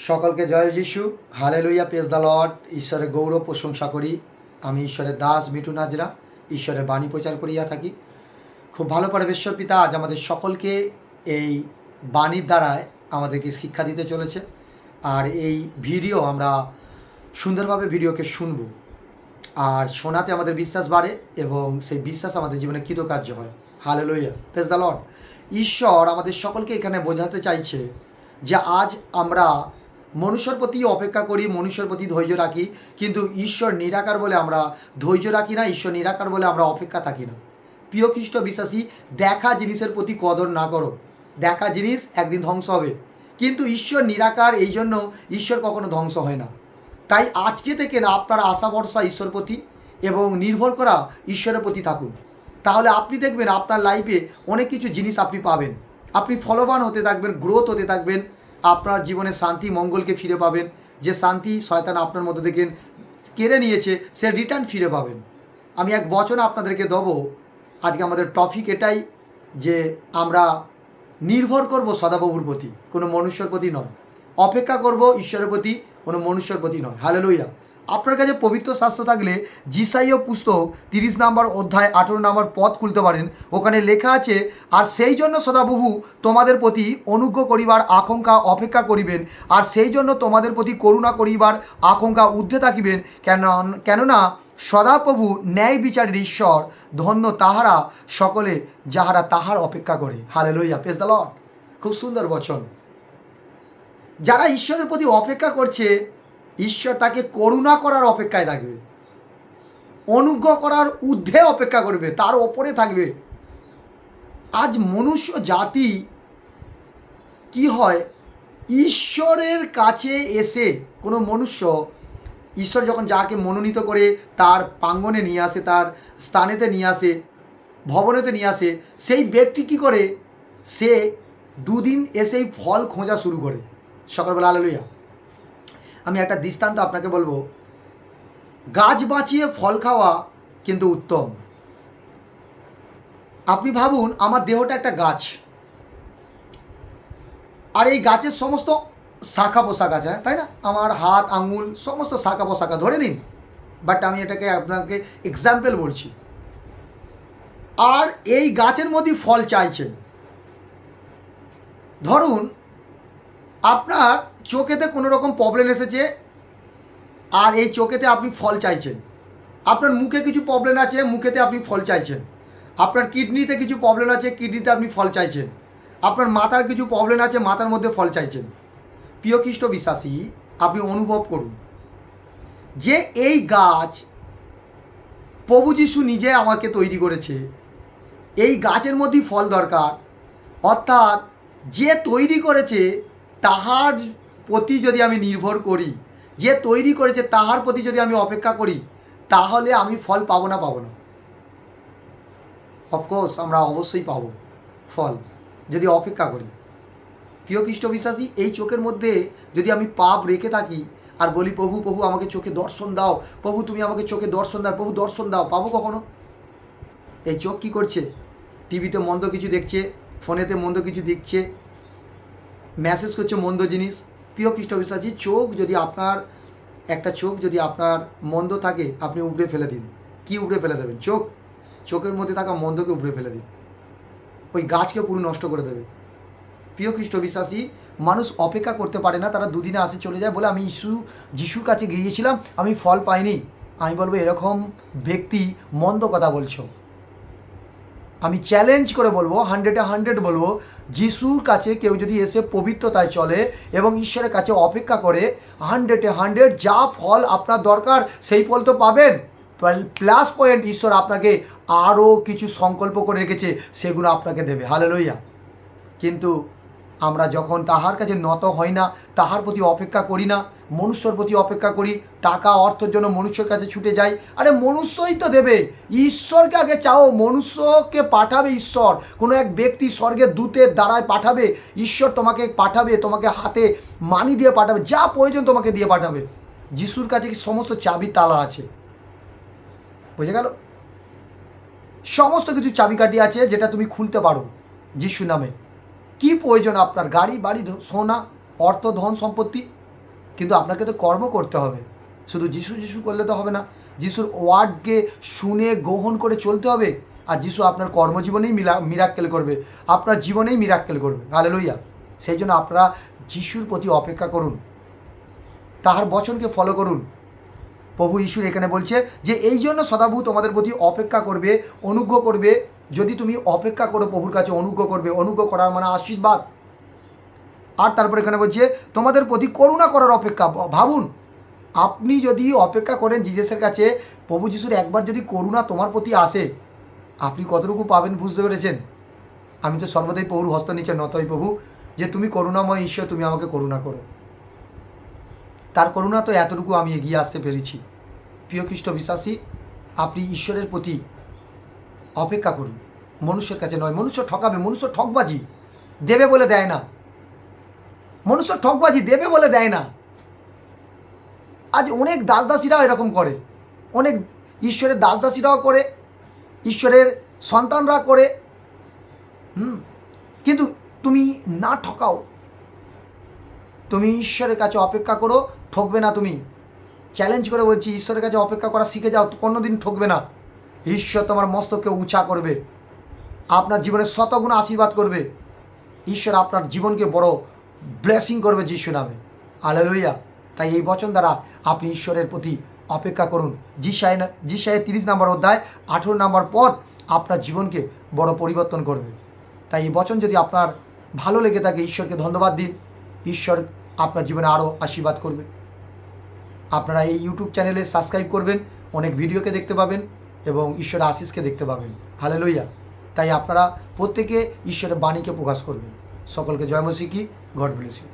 সকলকে জয় যিশু, hallelujah, praise the Lord. ঈশ্বরের গৌরব প্রশংসা করি। আমি ঈশ্বরের দাস মিঠুন হাজরা, ঈশ্বরের বাণী প্রচার করিয়া থাকি। খুব ভালো পরমেশ্বর পিতা আজ আমাদের সকলকে এই বাণীর দ্বারায় আমাদেরকে শিক্ষা দিতে চলেছে। আর এই ভিডিও আমরা সুন্দরভাবে ভিডিওকে শুনব, আর শোনাতে আমাদের বিশ্বাস বাড়ে এবং সেই বিশ্বাস আমাদের জীবনে কৃতকার্য হয়। Hallelujah, praise the lord. ঈশ্বর আমাদের সকলকে এখানে বোঝাতে চাইছে যে আজ আমরা মনুষ্যর প্রতি অপেক্ষা করি, মনুষ্যর প্রতি ধৈর্য রাখি, কিন্তু ঈশ্বর নিরাকার বলে আমরা ধৈর্য রাখি না, ঈশ্বর নিরাকার বলে আমরা অপেক্ষা থাকি না। প্রিয় খ্রিস্ট বিশ্বাসী, দেখা জিনিসের প্রতি কদর না করো। দেখা জিনিস একদিন ধ্বংস হবে, কিন্তু ঈশ্বর নিরাকার, এই জন্য ঈশ্বর কখনো ধ্বংস হয় না। তাই আজকে থেকে না আপনার আশা ভরসা ঈশ্বর প্রতি এবং নির্ভর করা ঈশ্বরের প্রতি থাকুন। তাহলে আপনি দেখবেন আপনার লাইফে অনেক কিছু জিনিস আপনি পাবেন। আপনি ফলবান হতে থাকবেন, গ্রোথ হতে থাকবেন, আপনার জীবনে শান্তি মঙ্গলকে ফিরে পাবেন। যে শান্তি শয়তান আপনার মধ্যে থেকে কেড়ে নিয়েছে সে রিটার্ন ফিরে পাবেন। আমি এক বচন আপনাদেরকে দেবো। আজকে আমাদের টপিক এটাই যে আমরা নির্ভর করব সদাপ্রভুর প্রতি, কোনো মনুষ্যর প্রতি নয়। অপেক্ষা করব ঈশ্বরের প্রতি, কোনো মনুষ্যর প্রতি নয়। হালেলুয়া। আপনার কাছে পবিত্র শাস্ত্র থাকলে যিশাইয়া পুস্তক 30 নম্বর অধ্যায় 18 নম্বর পদ খুলতে পারেন। ওখানে লেখা আছে, আর সেই জন্য সদাপ্রভু তোমাদের প্রতি অনুগ্রহ করিবার আকাঙ্ক্ষা অপেক্ষা করিবেন, আর সেই জন্য তোমাদের প্রতি করুণা করিবার আকাঙ্ক্ষা ঊর্ধ্বে থাকিবেন। কেননা সদাপ্রভু ন্যায় বিচারের ঈশ্বর, ধন্য তাহারা সকলে যাহারা তাহার অপেক্ষা করে। Hallelujah, praise the Lord. খুব সুন্দর বচন। যারা ঈশ্বরের প্রতি অপেক্ষা করছে, ঈশ্বর তাকে করুণা করার অপেক্ষায় থাকবে, অনুগ্রহ করার ঊর্ধ্বে অপেক্ষা করবে, তার ওপরে থাকবে। আজ মনুষ্য জাতি কি হয়, ঈশ্বরের কাছে এসে কোনো মনুষ্য, ঈশ্বর যখন যাকে মনোনীত করে তার প্রাঙ্গণে নিয়ে আসে, তার স্থানেতে নিয়ে আসে, ভবনেতে নিয়ে আসে, সেই ব্যক্তি কী করে, সে দুদিন এসেই ফল খোঁজা শুরু করে। সকালবেলা হালেলুয়া। আমি একটা দৃষ্টান্ত আপনাকে বলবো। গাছ বাঁচিয়ে ফল খাওয়া কিন্তু উত্তম। আপনি ভাবুন, আমার দেহটা একটা গাছ, আর এই গাছের সমস্ত শাখা পোশাক আছে, তাই না? আমার হাত আঙুল সমস্ত শাখা পোশাকা ধরে নিন, বাট আমি এটাকে আপনাকে এক্সাম্পল বলছি। আর এই গাছের মধ্যে ফল চাইছেন। ধরুন আপনার চোখেতে কোনো রকম প্রবলেম এসেছে, আর এই চোখেতে আপনি ফল চাইছেন। আপনার মুখে কিছু প্রবলেম আছে, মুখেতে আপনি ফল চাইছেন। আপনার কিডনিতে কিছু প্রবলেম আছে, কিডনিতে আপনি ফল চাইছেন। আপনার মাথার কিছু প্রবলেম আছে, মাথার মধ্যে ফল চাইছেন। প্রিয় খ্রিস্ট বিশ্বাসী, আপনি অনুভব করুন যে এই গাছ প্রভু যিশু নিজে আমাকে তৈরি করেছে। এই গাছের মধ্যেই ফল দরকার। অর্থাৎ যে তৈরি করেছে তাহার প্রতি যদি আমি নির্ভর করি, যে তৈরি করেছে তাহার প্রতি যদি আমি অপেক্ষা করি, তাহলে আমি ফল পাবো না? পাবো না? অফকোর্স আমরা অবশ্যই পাবো ফল, যদি অপেক্ষা করি। প্রিয় খ্রিস্ট বিশ্বাসী, এই চোখের মধ্যে যদি আমি পাপ রেখে থাকি আর বলি, প্রভু প্রভু আমাকে চোখে দর্শন দাও, প্রভু তুমি আমাকে চোখে দর্শন দাও, প্রভু দর্শন দাও, পাবো কখনো? এই চোখ কী করছে? টিভিতে মন্দ কিছু দেখছে, ফোনেতে মন্দ কিছু দেখছে, মেসেজ করছে মন্দ জিনিস। প্রিয় খ্রিস্ট বিশ্বাসী, চোখ যদি আপনার, একটা চোখ যদি আপনার মন্দ থাকে, আপনি উপড়ে ফেলে দিন। কি উপড়ে ফেলে দেবেন? চোখ। চোখের মধ্যে থাকা মন্দকে উপড়ে ফেলে দিন, ওই গাছকে পুরো নষ্ট করে দেবে। প্রিয় খ্রিস্ট বিশ্বাসী, মানুষ অপেক্ষা করতে পারে না, তারা দুদিনে আসে চলে যায়, বলে আমি যিশুর কাছে গিয়েছিলাম, আমি ফল পাইনি। আমি বলবো, এরকম ব্যক্তি মন্দ কথা বলছো। আমি চ্যালেঞ্জ করে বলবো, 100-100 বলবো, যিশুর কাছে কেউ যদি এসে পবিত্রতায় চলে এবং ঈশ্বরের কাছে অপেক্ষা করে, 100-100 যা ফল আপনার দরকার সেই ফল তো পাবেন। প্লাস পয়েন্ট, ঈশ্বর আপনাকে আরও কিছু সংকল্প করে রেখেছে, সেগুলো আপনাকে দেবে। হালেলুয়া। কিন্তু আমরা যখন তাহার কাছে নত হই না, তাহার প্রতি অপেক্ষা করি না, মনুষ্যর প্রতি অপেক্ষা করি, টাকা অর্থের জন্য মনুষ্যর কাছে ছুটে যাই। আরে মনুষ্যই তো দেবে, ঈশ্বরকে আগে চাও। মনুষ্যকে পাঠাবে ঈশ্বর, কোনো এক ব্যক্তি স্বর্গের দূতের দ্বারায় পাঠাবে। ঈশ্বর তোমাকে পাঠাবে, তোমাকে হাতে মানি দিয়ে পাঠাবে, যা প্রয়োজন তোমাকে দিয়ে পাঠাবে। যিশুর কাছে কি সমস্ত চাবি তালা আছে, বুঝে গেল? সমস্ত কিছু চাবিকাঠি আছে যেটা তুমি খুলতে পারো যিশু নামে। কি প্রয়োজন আপনার? গাড়ি বাড়ি সোনা অর্থ ধন সম্পত্তি, কিন্তু আপনাকে তো কর্ম করতে হবে। শুধু যিশু যিশু করলে তো হবে না, যিশুর ওয়ার্ডকে শুনে গ্রহণ করে চলতে হবে। আর যিশু আপনার কর্মজীবনেই মিরাক্কেল করবে, আপনার জীবনেই মিরাক্কেল করবে। হালেলুয়া। সেই জন্য আপনারা যিশুর প্রতি অপেক্ষা করুন, তাহার বচনকে ফলো করুন। প্রভু ঈশ্বর এখানে বলছে যে এই জন্য সদাপ্রভু তোমাদের প্রতি অপেক্ষা করবে, অনুগ্রহ করবে। যদি তুমি অপেক্ষা করো প্রভুর কাছে, অনুগ্রহ করবে। অনুগ্রহ করার মানে আশীর্বাদ। আর তারপর এখানে বলছে তোমাদের প্রতি করুণা করার অপেক্ষা। ভাবুন, আপনি যদি অপেক্ষা করেন জিজাসের কাছে, প্রভু যিশুর একবার যদি করুণা তোমার প্রতি আসে, আপনি কতটুকু পাবেন বুঝতে পেরেছেন? আমি তো সর্বদাই প্রভুর হস্ত নিচে নতই প্রভু, যে তুমি করুণাময় ঈশ্বর, তুমি আমাকে করুণা করো। তার করুণা তো এতটুকু আমি এগিয়ে আসতে পেরেছি। প্রিয় খ্রিস্ট বিশ্বাসী, আপনি ঈশ্বরের প্রতি অপেক্ষা করুন, মনুষ্যের কাছে নয়। মনুষ্য ঠকাবে, মনুষ্য ঠকবাজি দেবে বলে দেয় না। মনুষ্য ঠকবাজি দেবে বলে দেয় না। আজ অনেক দাসদাসীরাও এরকম করে, অনেক ঈশ্বরের দাসদাসীরাও করে, ঈশ্বরের সন্তানরা করে। কিন্তু তুমি না ঠকাও, তুমি ঈশ্বরের কাছে অপেক্ষা করো, ঠকবে না তুমি। চ্যালেঞ্জ করে বলছি, ঈশ্বরের কাছে অপেক্ষা করা শিখে যাও, কোনোদিন ঠকবে না। ঈশ্বর তোমার মস্তককে উঁচা করবে, আপনার জীবনে শতগুণ আশীর্বাদ করবে। ঈশ্বর আপনার জীবনকে বড় ব্লেসিং করবে যিশু নামে। হালেলুয়া। তাই এই বচন দ্বারা আপনি ঈশ্বরের প্রতি অপেক্ষা করুন। যিশায়া 30 নম্বর অধ্যায় 18 নম্বর পদ আপনার জীবনকে বড় পরিবর্তন করবে। তাই এই বচন যদি আপনার ভালো লেগে থাকে, ঈশ্বরকে ধন্যবাদ দিন। ঈশ্বর আপনার জীবনে আরও আশীর্বাদ করবে। আপনারা এই ইউটিউব চ্যানেলে সাবস্ক্রাইব করবেন, অনেক ভিডিওকে দেখতে পাবেন এবং ঈশ্বরের আশিসকে দেখতে পাবেন। হালেলুয়া। তাই আপনারা প্রত্যেকে ঈশ্বরের বাণীকে প্রকাশ করবেন। সকলকে জয় মসিহ কি, গড ব্লেস ইউ।